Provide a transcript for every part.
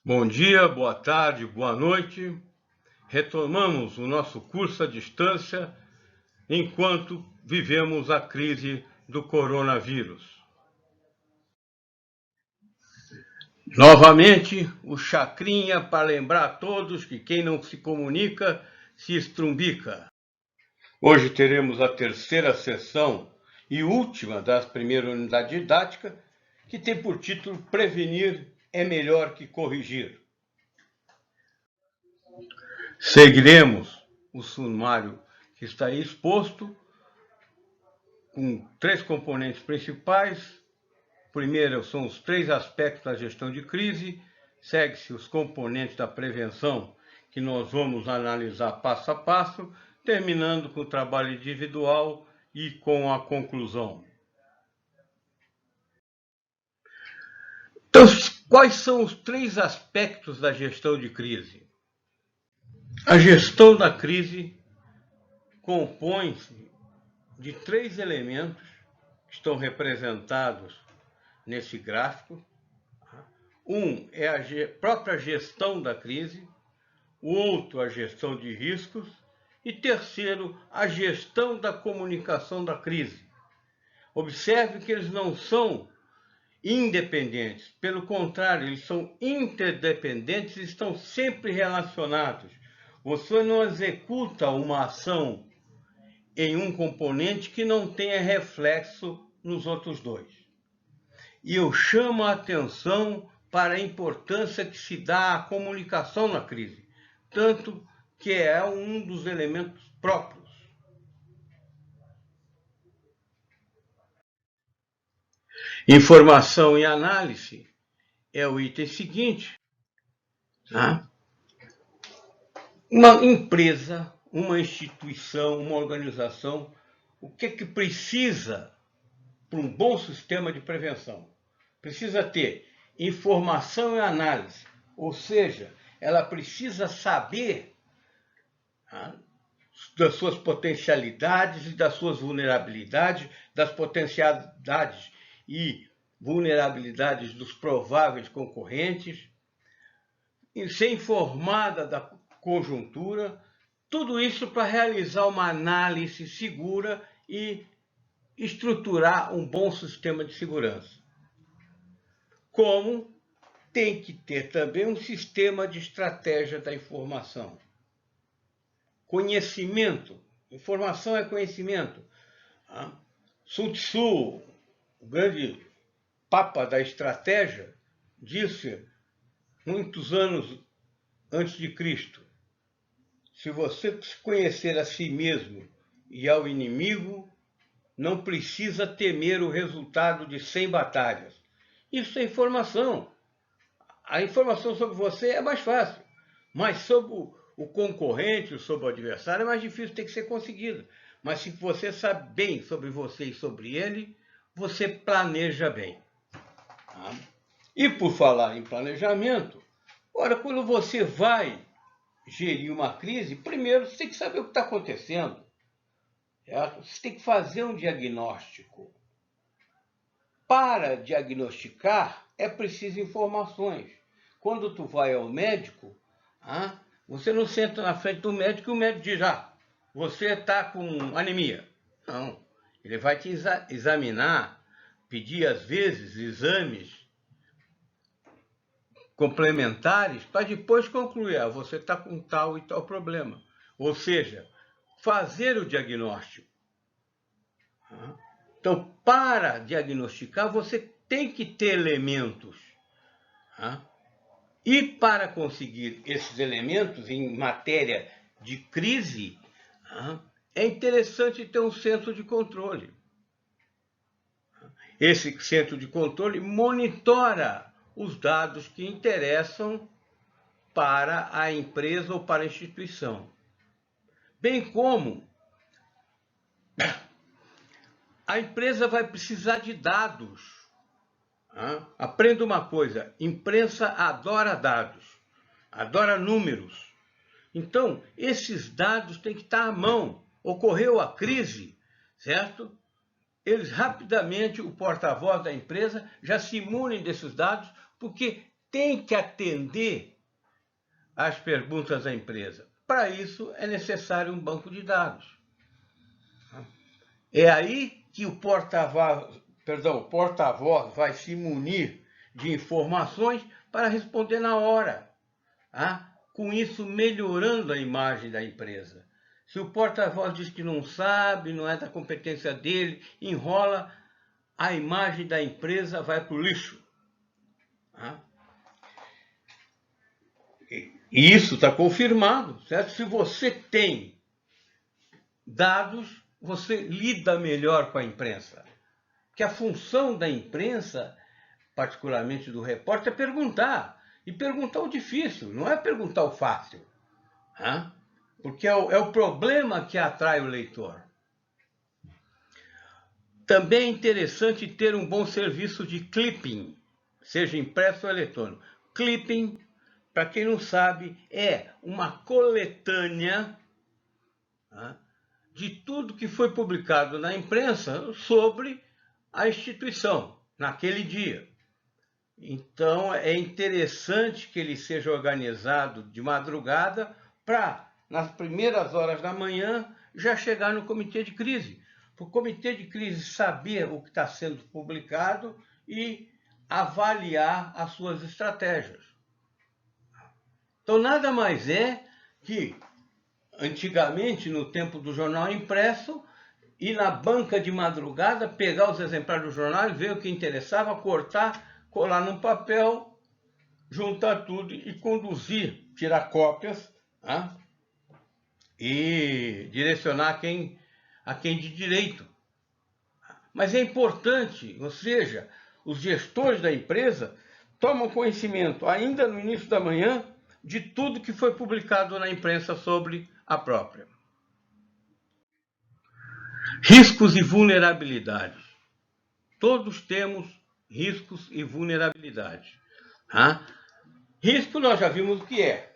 Bom dia, boa tarde, boa noite. Retomamos o nosso curso à distância enquanto vivemos a crise do coronavírus. Novamente, o chacrinha para lembrar a todos que quem não se comunica se estrumbica. Hoje teremos a terceira sessão e última da primeira unidade didática, que tem por título Prevenir é melhor que corrigir. Seguiremos o sumário que está aí exposto, com três componentes principais. Primeiro são os três aspectos da gestão de crise, segue-se os componentes da prevenção, que nós vamos analisar passo a passo, terminando com o trabalho individual e com a conclusão. Então, quais são os três aspectos da gestão de crise? A gestão da crise compõe-se de três elementos que estão representados nesse gráfico. Um é a própria gestão da crise, o outro a gestão de riscos e terceiro a gestão da comunicação da crise. Observe que eles não são independentes, pelo contrário, eles são interdependentes e estão sempre relacionados. Você não executa uma ação em um componente que não tenha reflexo nos outros dois. E eu chamo a atenção para a importância que se dá à comunicação na crise, tanto que é um dos elementos próprios. Informação e análise é o item seguinte. Uma empresa, uma instituição, uma organização, o que precisa para um bom sistema de prevenção? Precisa ter informação e análise, ou seja, ela precisa saber das suas potencialidades e das suas vulnerabilidades, das potencialidades e vulnerabilidades dos prováveis concorrentes, e ser informada da conjuntura, tudo isso para realizar uma análise segura e estruturar um bom sistema de segurança. Como tem que ter também um sistema de estratégia da informação. Conhecimento. Informação é conhecimento. Sun Tzu, o grande papa da estratégia, disse muitos anos antes de Cristo: se você conhecer a si mesmo e ao inimigo, não precisa temer o resultado de 100 batalhas. Isso é informação. A informação sobre você é mais fácil, mas sobre o concorrente, sobre o adversário, é mais difícil, tem que ser conseguido. Mas se você sabe bem sobre você e sobre ele, você planeja bem. E por falar em planejamento, ora, quando você vai gerir uma crise, primeiro você tem que saber o que está acontecendo. Você tem que fazer um diagnóstico. Para diagnosticar, é preciso informações. Quando tu vai ao médico, você não senta na frente do médico e o médico diz: você está com anemia. Não, ele vai te examinar, pedir às vezes exames complementares para depois concluir: você está com tal e tal problema. Ou seja, fazer o diagnóstico. Então, para diagnosticar, você tem que ter elementos. E para conseguir esses elementos em matéria de crise, é interessante ter um centro de controle. Esse centro de controle monitora os dados que interessam para a empresa ou para a instituição. Bem como a empresa vai precisar de dados. Aprenda uma coisa: imprensa adora dados, adora números. Então, esses dados têm que estar à mão. Ocorreu a crise, certo? Eles rapidamente, o porta-voz da empresa, já se imunem desses dados, porque tem que atender às perguntas da empresa. Para isso é necessário um banco de dados. É aí que o porta-voz vai se munir de informações para responder na hora. Com isso melhorando a imagem da empresa. Se o porta-voz diz que não sabe, não é da competência dele, enrola, a imagem da empresa vai para o lixo. E isso está confirmado, certo? Se você tem dados, você lida melhor com a imprensa. Porque a função da imprensa, particularmente do repórter, é perguntar. E perguntar o difícil, não é perguntar o fácil. Porque é o problema que atrai o leitor. Também é interessante ter um bom serviço de clipping, seja impresso ou eletrônico. Clipping, para quem não sabe, é uma coletânea de tudo que foi publicado na imprensa sobre a instituição naquele dia. Então, é interessante que ele seja organizado de madrugada para, nas primeiras horas da manhã, já chegar no comitê de crise. Para o comitê de crise saber o que está sendo publicado e avaliar as suas estratégias. Então, nada mais é que, antigamente, no tempo do jornal impresso, ir na banca de madrugada, pegar os exemplares do jornal, ver o que interessava, cortar, colar num papel, juntar tudo e conduzir, tirar cópias, e direcionar a quem de direito. Mas é importante, ou seja, os gestores da empresa tomam conhecimento, ainda no início da manhã, de tudo que foi publicado na imprensa sobre a própria. Riscos e vulnerabilidades. Todos temos riscos e vulnerabilidades. Risco nós já vimos o que é.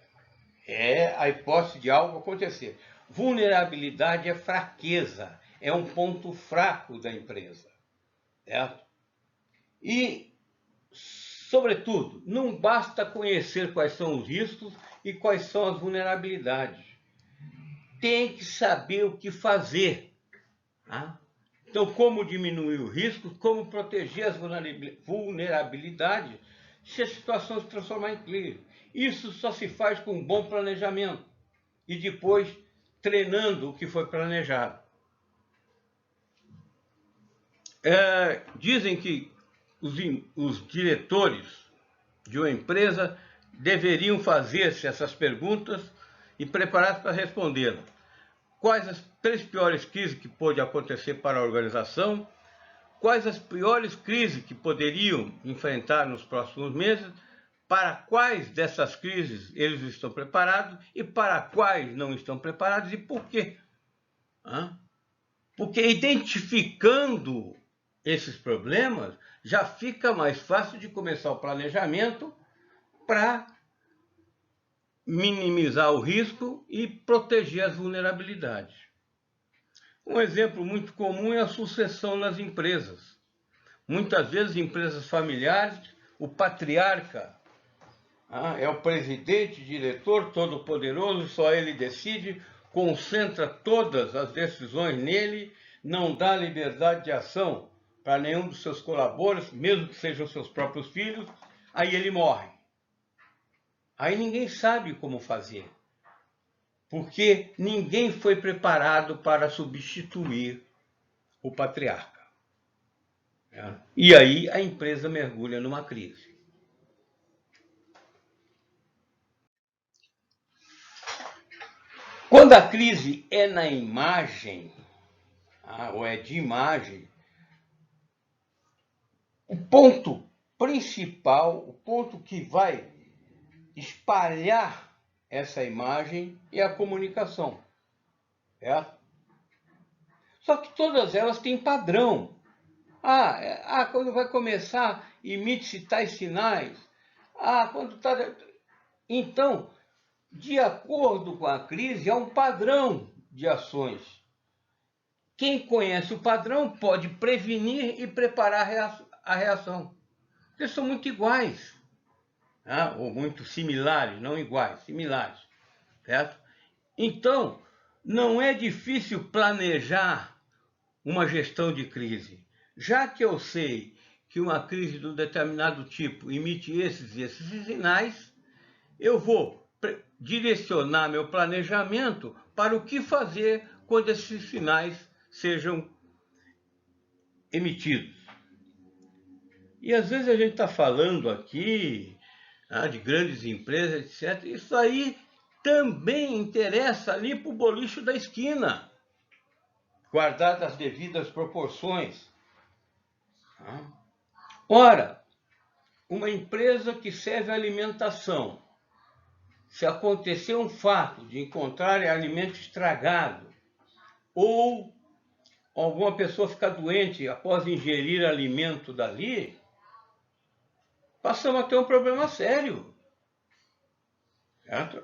É a hipótese de algo acontecer. Vulnerabilidade é fraqueza, é um ponto fraco da empresa. Certo? E, sobretudo, não basta conhecer quais são os riscos e quais são as vulnerabilidades. Tem que saber o que fazer. Então, como diminuir o risco, como proteger as vulnerabilidades se a situação se transformar em crise. Isso só se faz com um bom planejamento e depois treinando o que foi planejado. Dizem que os diretores de uma empresa deveriam fazer-se essas perguntas e preparar-se para respondê-las. Quais as 3 piores crises que pode acontecer para a organização? Quais as piores crises que poderiam enfrentar nos próximos meses? Para quais dessas crises eles estão preparados e para quais não estão preparados e por quê? Porque identificando esses problemas, já fica mais fácil de começar o planejamento para minimizar o risco e proteger as vulnerabilidades. Um exemplo muito comum é a sucessão nas empresas. Muitas vezes, empresas familiares, o patriarca é o presidente, diretor, todo-poderoso, só ele decide, concentra todas as decisões nele, não dá liberdade de ação para nenhum dos seus colaboradores, mesmo que sejam seus próprios filhos, aí ele morre. Aí ninguém sabe como fazer, porque ninguém foi preparado para substituir o patriarca. E aí a empresa mergulha numa crise. Quando a crise é na imagem, ou é de imagem, o ponto principal, o ponto que vai espalhar essa imagem é a comunicação. Certo? Só que todas elas têm padrão. Quando vai começar, emite-se tais sinais. Quando está... Então, de acordo com a crise, há um padrão de ações. Quem conhece o padrão pode prevenir e preparar a reação. Eles são muito iguais. ou muito similares, não iguais, similares, certo? Então, não é difícil planejar uma gestão de crise. Já que eu sei que uma crise de um determinado tipo emite esses e esses sinais, eu vou direcionar meu planejamento para o que fazer quando esses sinais sejam emitidos. E às vezes a gente está falando aqui de grandes empresas, etc. Isso aí também interessa ali para o bolicho da esquina, guardadas as devidas proporções. Ora, uma empresa que serve alimentação, se acontecer um fato de encontrar alimento estragado ou alguma pessoa ficar doente após ingerir alimento dali, passamos a ter um problema sério. Certo?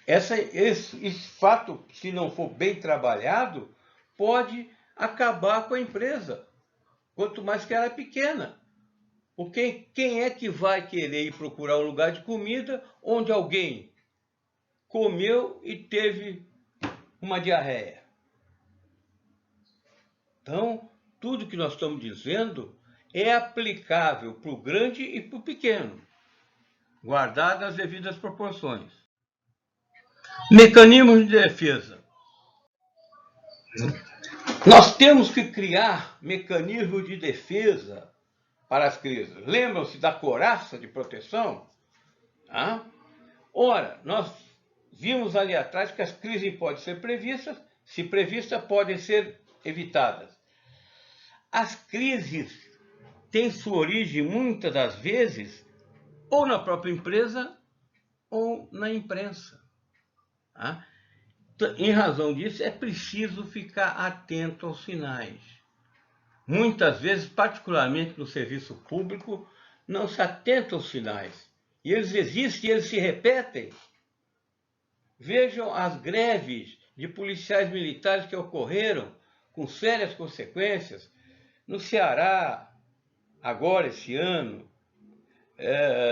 Esse fato, se não for bem trabalhado, pode acabar com a empresa, quanto mais que ela é pequena. Porque quem é que vai querer ir procurar um lugar de comida onde alguém comeu e teve uma diarreia? Então, tudo que nós estamos dizendo é aplicável para o grande e para o pequeno, guardadas as devidas proporções. Mecanismos de defesa. Nós temos que criar mecanismos de defesa para as crises. Lembram-se da couraça de proteção? Ora, nós vimos ali atrás que as crises podem ser previstas, se previstas, podem ser evitadas. As crises têm sua origem, muitas das vezes, ou na própria empresa ou na imprensa. Em razão disso, é preciso ficar atento aos sinais. Muitas vezes, particularmente no serviço público, não se atenta aos sinais. E eles existem, eles se repetem. Vejam as greves de policiais militares que ocorreram com sérias consequências no Ceará, agora esse ano,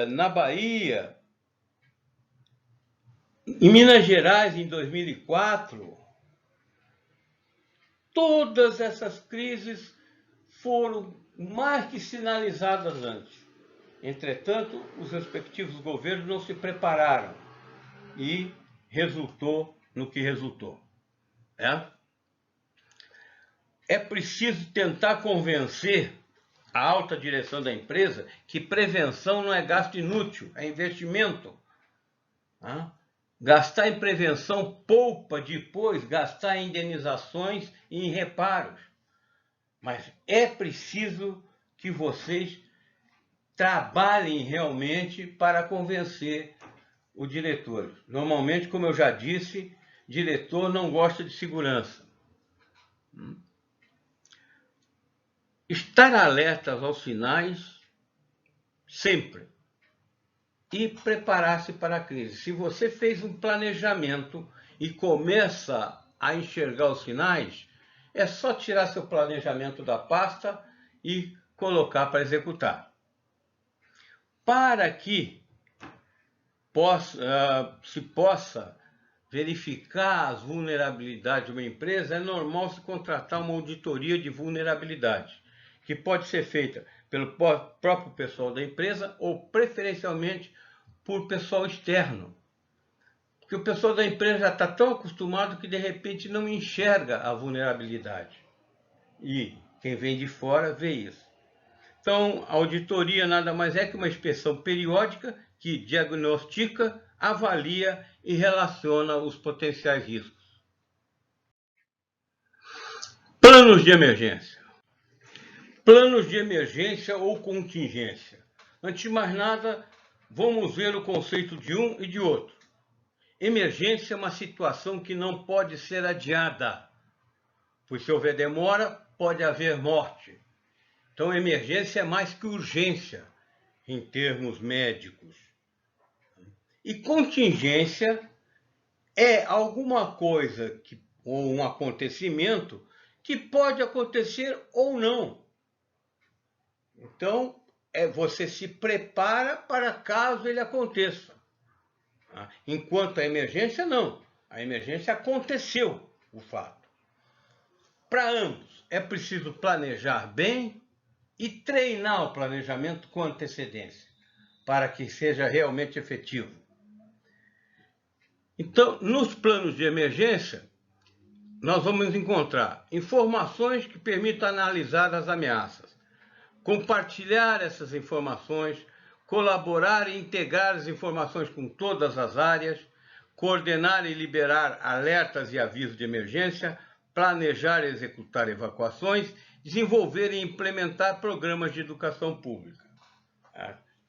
na Bahia, em Minas Gerais, em 2004. Todas essas crises foram mais que sinalizadas antes. Entretanto, os respectivos governos não se prepararam e resultou no que resultou. É preciso tentar convencer a alta direção da empresa que prevenção não é gasto inútil, é investimento. Gastar em prevenção poupa depois gastar em indenizações e em reparos. Mas é preciso que vocês trabalhem realmente para convencer o diretor. Normalmente, como eu já disse, diretor não gosta de segurança. Estar alertas aos sinais sempre. E preparar-se para a crise. Se você fez um planejamento e começa a enxergar os sinais, é só tirar seu planejamento da pasta e colocar para executar. Para que se possa verificar as vulnerabilidades de uma empresa, é normal se contratar uma auditoria de vulnerabilidade, que pode ser feita pelo próprio pessoal da empresa ou preferencialmente por pessoal externo. Porque o pessoal da empresa já está tão acostumado que de repente não enxerga a vulnerabilidade. E quem vem de fora vê isso. Então, a auditoria nada mais é que uma inspeção periódica que diagnostica, avalia e relaciona os potenciais riscos. Planos de emergência. Planos de emergência ou contingência. Antes de mais nada, vamos ver o conceito de um e de outro. Emergência é uma situação que não pode ser adiada, pois se houver demora, pode haver morte. Então, emergência é mais que urgência, em termos médicos. E contingência é alguma coisa, ou um acontecimento, que pode acontecer ou não. Então, você se prepara para caso ele aconteça. Enquanto a emergência, não. A emergência aconteceu, o fato. Para ambos, é preciso planejar bem e treinar o planejamento com antecedência, para que seja realmente efetivo. Então, nos planos de emergência, nós vamos encontrar informações que permitam analisar as ameaças, compartilhar essas informações, colaborar e integrar as informações com todas as áreas, coordenar e liberar alertas e avisos de emergência, planejar e executar evacuações, desenvolver e implementar programas de educação pública.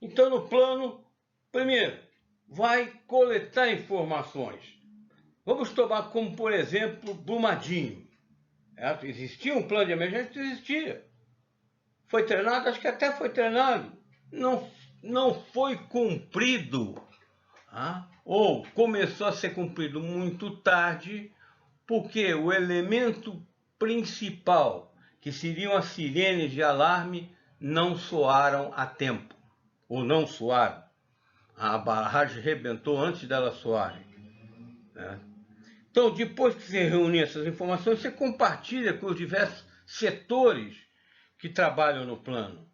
Então, no plano, primeiro, vai coletar informações. Vamos tomar como, por exemplo, Brumadinho. Existia um plano de emergência? Existia. Foi treinado? Acho que até foi treinado. Não foi cumprido. Ou começou a ser cumprido muito tarde, porque o elemento principal, que seriam as sirenes de alarme, não soaram a tempo. Ou não soaram. A barragem rebentou antes delas soarem. Então, depois que você reúne essas informações, você compartilha com os diversos setores que trabalham no plano.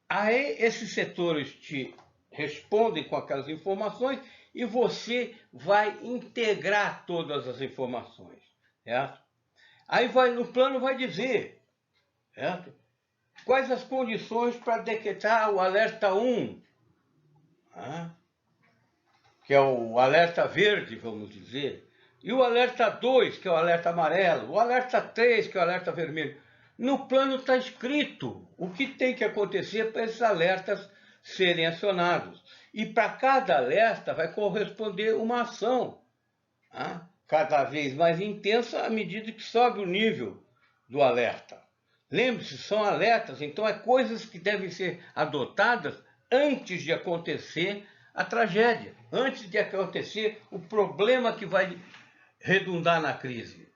Aí, esses setores te respondem com aquelas informações e você vai integrar todas as informações, certo? Aí no plano vai dizer, certo? Quais as condições para decretar o alerta 1, que é o alerta verde, vamos dizer, e o alerta 2, que é o alerta amarelo, o alerta 3, que é o alerta vermelho. No plano está escrito o que tem que acontecer para esses alertas serem acionados. E para cada alerta vai corresponder uma ação, cada vez mais intensa à medida que sobe o nível do alerta. Lembre-se, são alertas, então é coisas que devem ser adotadas antes de acontecer a tragédia, antes de acontecer o problema que vai redundar na crise.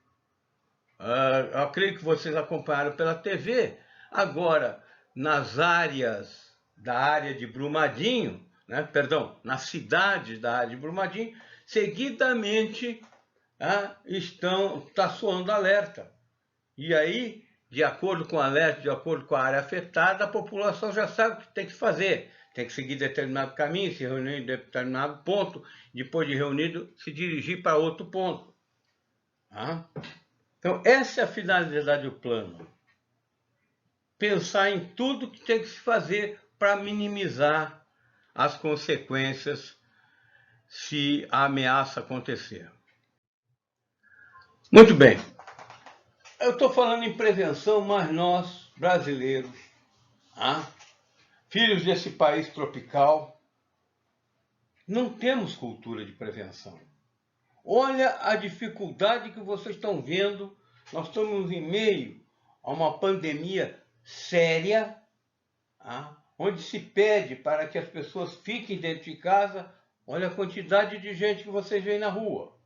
Eu creio que vocês acompanharam pela TV. Agora, nas áreas da área de Brumadinho, nas cidades da área de Brumadinho, seguidamente está soando alerta. E aí, de acordo com o alerta, de acordo com a área afetada, a população já sabe o que tem que fazer. Tem que seguir determinado caminho, se reunir em determinado ponto, depois de reunido, se dirigir para outro ponto. Então, essa é a finalidade do plano. Pensar em tudo que tem que se fazer para minimizar as consequências se a ameaça acontecer. Muito bem. Eu estou falando em prevenção, mas nós, brasileiros, filhos desse país tropical, não temos cultura de prevenção. Olha a dificuldade que vocês estão vendo. Nós estamos em meio a uma pandemia séria, onde se pede para que as pessoas fiquem dentro de casa. Olha a quantidade de gente que vocês veem na rua.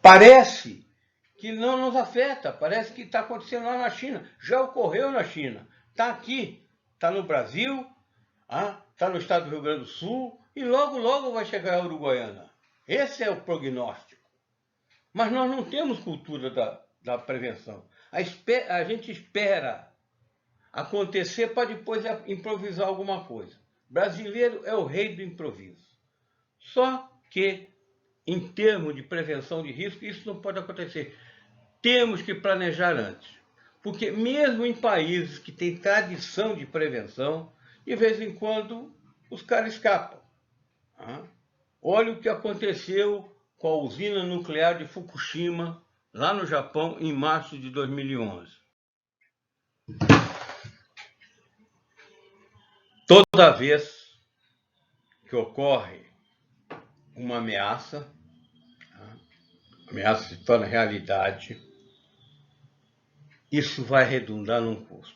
Parece que não nos afeta, parece que está acontecendo lá na China. Já ocorreu na China, está aqui, está no Brasil, está no estado do Rio Grande do Sul e logo, logo vai chegar a Uruguaiana. Esse é o prognóstico. Mas nós não temos cultura da prevenção. A gente espera acontecer para depois improvisar alguma coisa. Brasileiro é o rei do improviso. Só que, em termos de prevenção de risco, isso não pode acontecer. Temos que planejar antes. Porque mesmo em países que têm tradição de prevenção, de vez em quando os caras escapam. Olha o que aconteceu com a usina nuclear de Fukushima, lá no Japão, em março de 2011. Toda vez que ocorre uma ameaça, a ameaça se torna realidade, isso vai redundar num custo.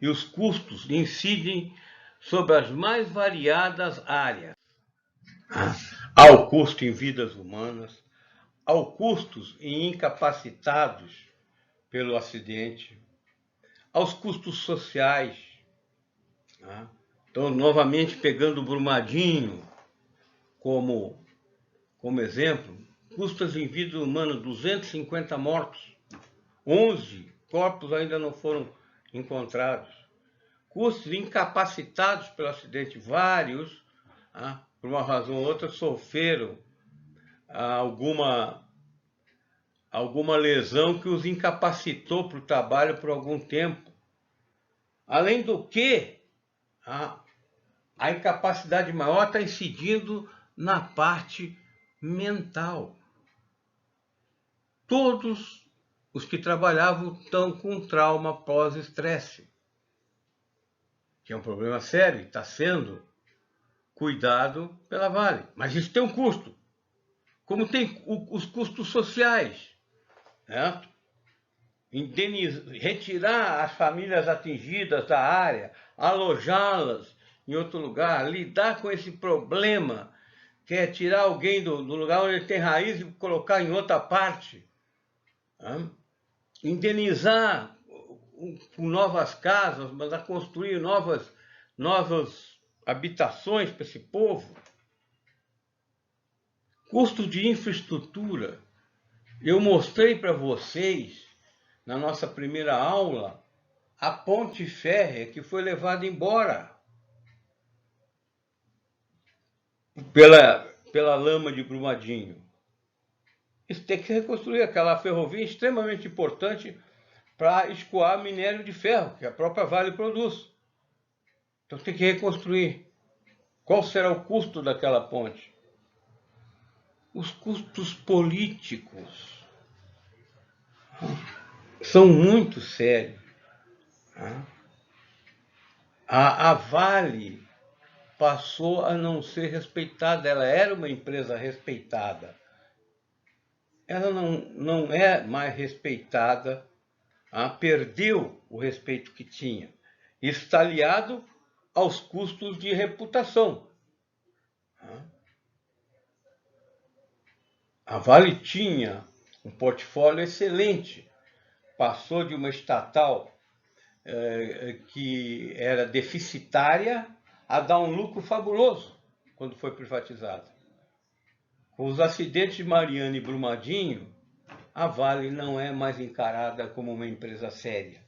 E os custos incidem sobre as mais variadas áreas. Ao custo em vidas humanas, ao custos em incapacitados pelo acidente, aos custos sociais. Tá? Então, novamente, pegando Brumadinho como exemplo, custos em vida humana, 250 mortos, 11 corpos ainda não foram encontrados. Custos incapacitados pelo acidente, vários, por uma razão ou outra, sofreram alguma lesão que os incapacitou para o trabalho por algum tempo. Além do que, a incapacidade maior está incidindo na parte mental. Todos os que trabalhavam estão com trauma pós-estresse, que é um problema sério e está sendo cuidado pela Vale. Mas isso tem um custo, como tem os custos sociais, certo? Retirar as famílias atingidas da área, alojá-las em outro lugar, lidar com esse problema, que é tirar alguém do lugar onde ele tem raiz e colocar em outra parte. Indenizar com novas casas, mandar construir novas habitações para esse povo. Custo de infraestrutura. Eu mostrei para vocês, na nossa primeira aula, a ponte férrea que foi levada embora pela lama de Brumadinho. Isso tem que se reconstruir, aquela ferrovia extremamente importante para escoar minério de ferro, que a própria Vale produz. Então tem que reconstruir. Qual será o custo daquela ponte? Os custos políticos são muito sérios. A Vale passou a não ser respeitada. Ela era uma empresa respeitada. Ela não é mais respeitada, perdeu o respeito que tinha. Isso está aliado aos custos de reputação. A Vale tinha um portfólio excelente, passou de uma estatal que era deficitária a dar um lucro fabuloso quando foi privatizada. Com os acidentes de Mariana e Brumadinho, a Vale não é mais encarada como uma empresa séria.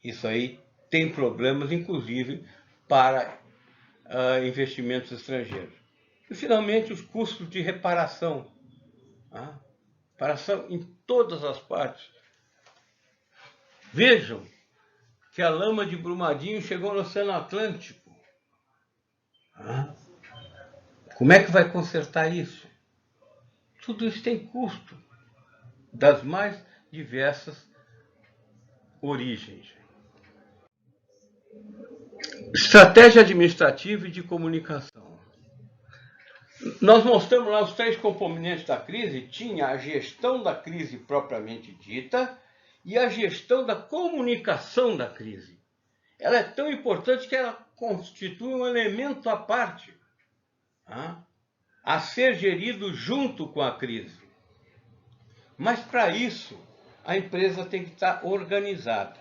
Isso aí tem problemas, inclusive, para investimentos estrangeiros. E, finalmente, os custos de reparação. Reparação em todas as partes. Vejam que a lama de Brumadinho chegou no Oceano Atlântico. Como é que vai consertar isso? Tudo isso tem custo, das mais diversas origens. Estratégia administrativa e de comunicação. Nós mostramos lá os 3 componentes da crise. Tinha a gestão da crise propriamente dita e a gestão da comunicação da crise. Ela é tão importante que ela constitui um elemento à parte, a ser gerido junto com a crise. Mas, para isso, a empresa tem que estar organizada.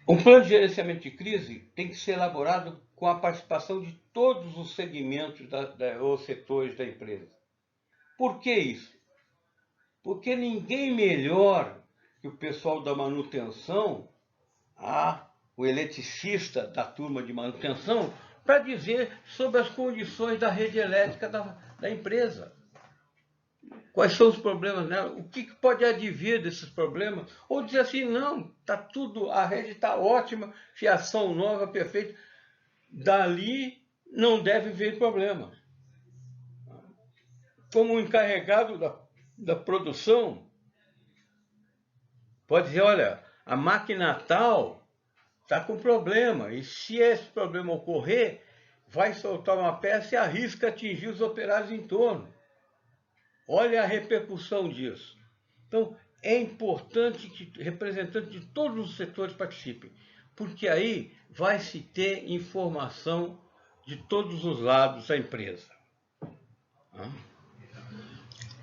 Um plano de gerenciamento de crise tem que ser elaborado com a participação de todos os segmentos ou setores da empresa. Por que isso? Porque ninguém melhor que o pessoal da manutenção, o eletricista da turma de manutenção, para dizer sobre as condições da rede elétrica da empresa. Quais são os problemas nela? O que pode advir desses problemas? Ou dizer assim, não, tá tudo, a rede está ótima, fiação nova, perfeita. Dali não deve vir problema. Como encarregado da produção, pode dizer, olha, a máquina tal está com problema, e se esse problema ocorrer, vai soltar uma peça e arrisca atingir os operários em torno. Olha a repercussão disso. Então, é importante que representantes de todos os setores participem, porque aí vai se ter informação de todos os lados da empresa.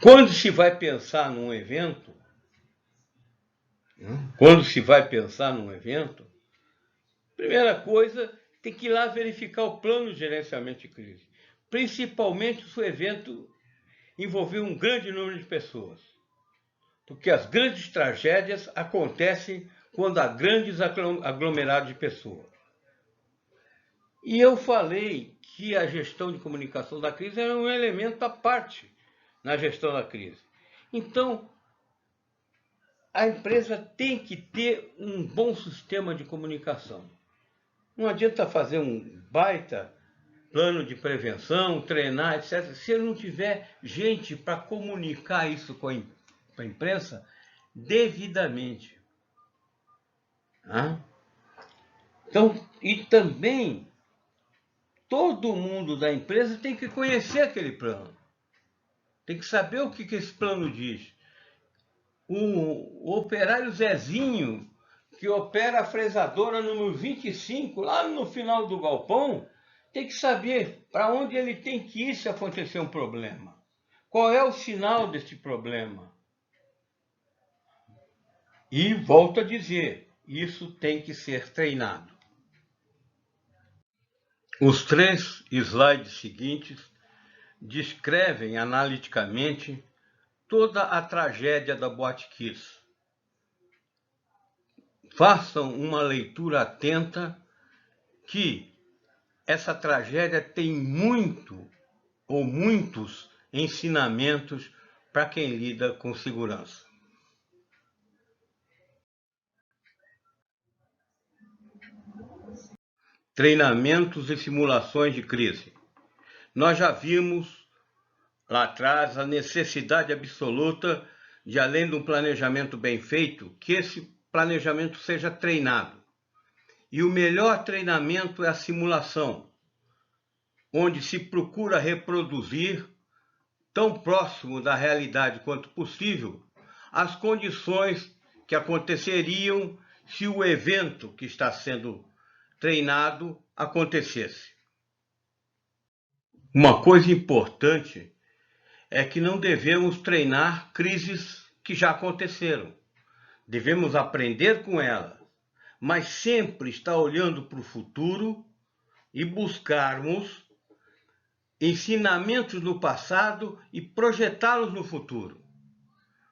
Quando se vai pensar num evento, Quando se vai pensar num evento, primeira coisa, tem que ir lá verificar o plano de gerenciamento de crise. Principalmente se o evento envolver um grande número de pessoas. Porque as grandes tragédias acontecem quando há grandes aglomerados de pessoas. E eu falei que a gestão de comunicação da crise era um elemento à parte na gestão da crise. Então, a empresa tem que ter um bom sistema de comunicação. Não adianta fazer um baita plano de prevenção, treinar, etc., se ele não tiver gente para comunicar isso com a imprensa devidamente. Então, e também todo mundo da empresa tem que conhecer aquele plano. Tem que saber o que esse plano diz. O operário Zezinho, que opera a fresadora número 25, lá no final do galpão, tem que saber para onde ele tem que ir se acontecer um problema. Qual é o sinal desse problema? E volto a dizer, isso tem que ser treinado. Os 3 slides seguintes descrevem analiticamente toda a tragédia da Boate Kiss. Façam uma leitura atenta que essa tragédia tem muito ou muitos ensinamentos para quem lida com segurança. Treinamentos e simulações de crise. Nós já vimos lá atrás a necessidade absoluta de, além de um planejamento bem feito, que esse planejamento seja treinado. E o melhor treinamento é a simulação, onde se procura reproduzir, tão próximo da realidade quanto possível, as condições que aconteceriam se o evento que está sendo treinado acontecesse. Uma coisa importante é que não devemos treinar crises que já aconteceram. Devemos aprender com elas, mas sempre estar olhando para o futuro e buscarmos ensinamentos do passado e projetá-los no futuro.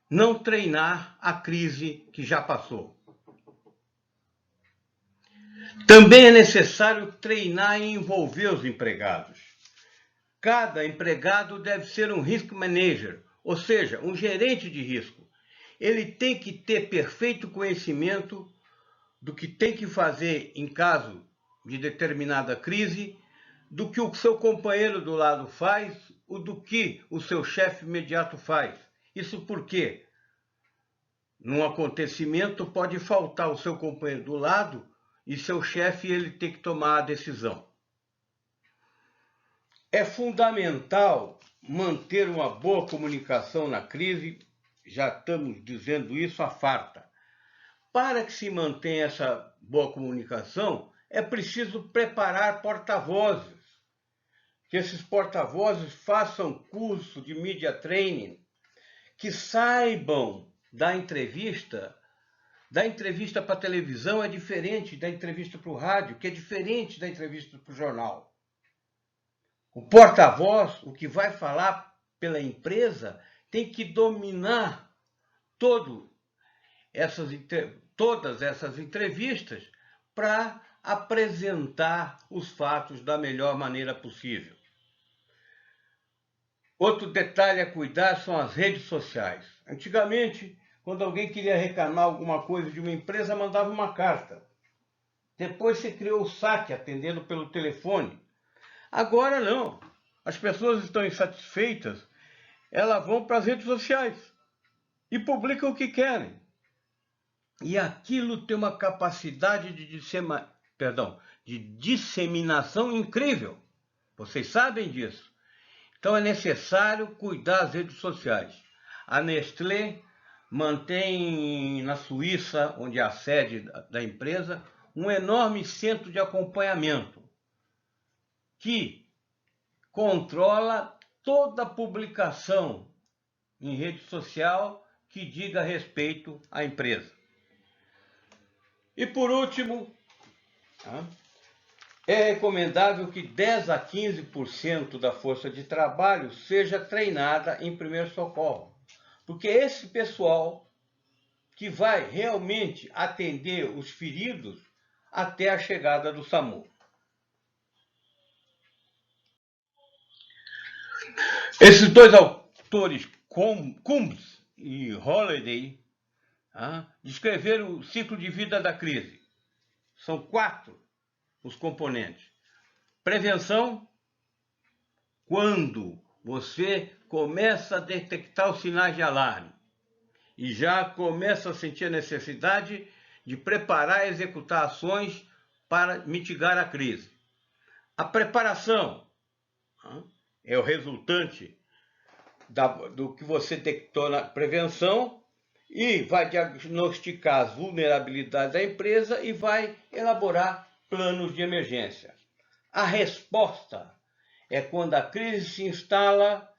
Não treinar a crise que já passou. Também é necessário treinar e envolver os empregados. Cada empregado deve ser um risk manager, ou seja, um gerente de risco. Ele tem que ter perfeito conhecimento do que tem que fazer em caso de determinada crise, do que o seu companheiro do lado faz, ou do que o seu chefe imediato faz. Isso porque, num acontecimento, pode faltar o seu companheiro do lado e seu chefe ele tem que tomar a decisão. É fundamental manter uma boa comunicação na crise, já estamos dizendo isso à farta. Para que se mantenha essa boa comunicação, é preciso preparar porta-vozes. Que esses porta-vozes façam curso de media training, que saibam da entrevista para a televisão é diferente da entrevista para o rádio, que é diferente da entrevista para o jornal. O porta-voz, o que vai falar pela empresa, tem que dominar todas essas entrevistas para apresentar os fatos da melhor maneira possível. Outro detalhe a cuidar são as redes sociais. Antigamente, quando alguém queria reclamar alguma coisa de uma empresa, mandava uma carta. Depois se criou o saque, atendendo pelo telefone. Agora não. As pessoas estão insatisfeitas, elas vão para as redes sociais e publicam o que querem. E aquilo tem uma capacidade de disseminação incrível. Vocês sabem disso. Então é necessário cuidar das redes sociais. A Nestlé mantém na Suíça, onde é a sede da empresa, um enorme centro de acompanhamento que controla toda publicação em rede social que diga respeito à empresa. E por último, é recomendável que 10 a 15% da força de trabalho seja treinada em primeiro socorro, porque esse pessoal que vai realmente atender os feridos até a chegada do SAMU. Esses dois autores, Coombs e Holliday, descreveram o ciclo de vida da crise. São 4 os componentes. Prevenção, quando você começa a detectar os sinais de alarme e já começa a sentir a necessidade de preparar e executar ações para mitigar a crise. A preparação é o resultante do que você detectou na prevenção e vai diagnosticar as vulnerabilidades da empresa e vai elaborar planos de emergência. A resposta é quando a crise se instala,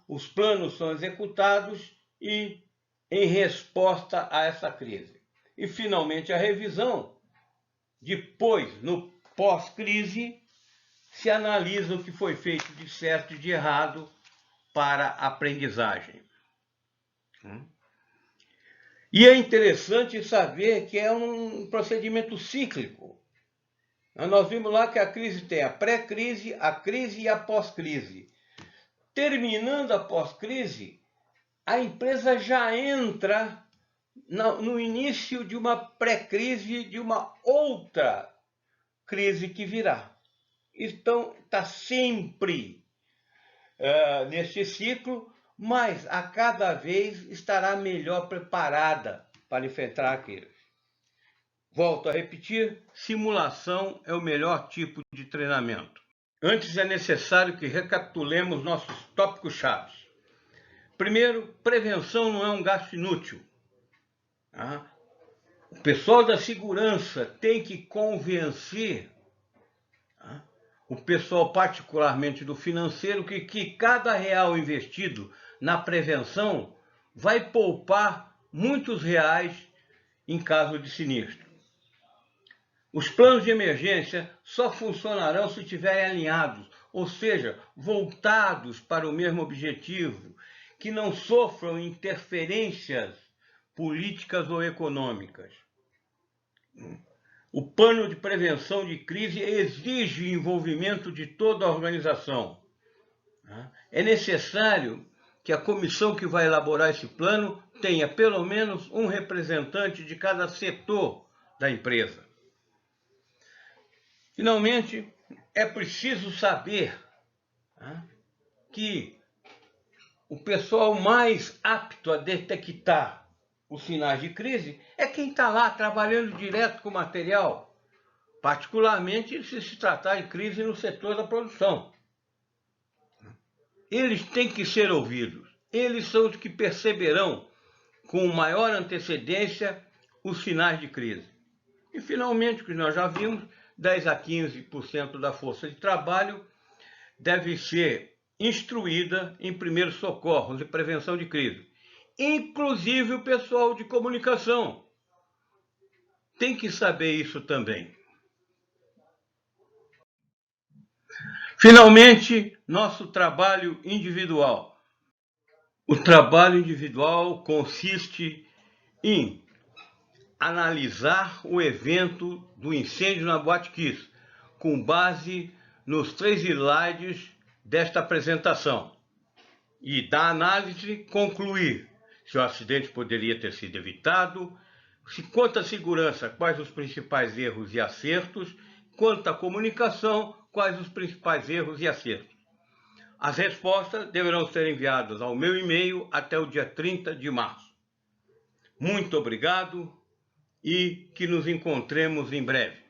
os planos são executados e em resposta a essa crise. E, finalmente, a revisão. Depois, no pós-crise, se analisa o que foi feito de certo e de errado para a aprendizagem. E é interessante saber que é um procedimento cíclico. Nós vimos lá que a crise tem a pré-crise, a crise e a pós-crise. Terminando a pós-crise, a empresa já entra no início de uma pré-crise, de uma outra crise que virá. Então, está sempre neste ciclo, mas a cada vez estará melhor preparada para enfrentar aquilo. Volto a repetir, simulação é o melhor tipo de treinamento. Antes é necessário que recapitulemos nossos tópicos-chave. Primeiro, prevenção não é um gasto inútil. O pessoal da segurança tem que convencer o pessoal, particularmente do financeiro, que cada real investido na prevenção vai poupar muitos reais em caso de sinistro. Os planos de emergência só funcionarão se estiverem alinhados, ou seja, voltados para o mesmo objetivo, que não sofram interferências políticas ou econômicas. O plano de prevenção de crise exige o envolvimento de toda a organização. É necessário que a comissão que vai elaborar esse plano tenha pelo menos um representante de cada setor da empresa. Finalmente, é preciso saber que o pessoal mais apto a detectar os sinais de crise é quem está lá trabalhando direto com o material, particularmente se tratar de crise no setor da produção. Eles têm que ser ouvidos. Eles são os que perceberão com maior antecedência os sinais de crise. E, finalmente, o que nós já vimos, 10 a 15% da força de trabalho deve ser instruída em primeiros socorros e prevenção de crise. Inclusive o pessoal de comunicação tem que saber isso também. Finalmente, nosso trabalho individual. O trabalho individual consiste em analisar o evento do incêndio na Boate Kiss, com base nos 3 slides desta apresentação. E da análise concluir se o acidente poderia ter sido evitado, quanto à segurança, quais os principais erros e acertos, quanto à comunicação, quais os principais erros e acertos. As respostas deverão ser enviadas ao meu e-mail até o dia 30 de março. Muito obrigado e que nos encontremos em breve.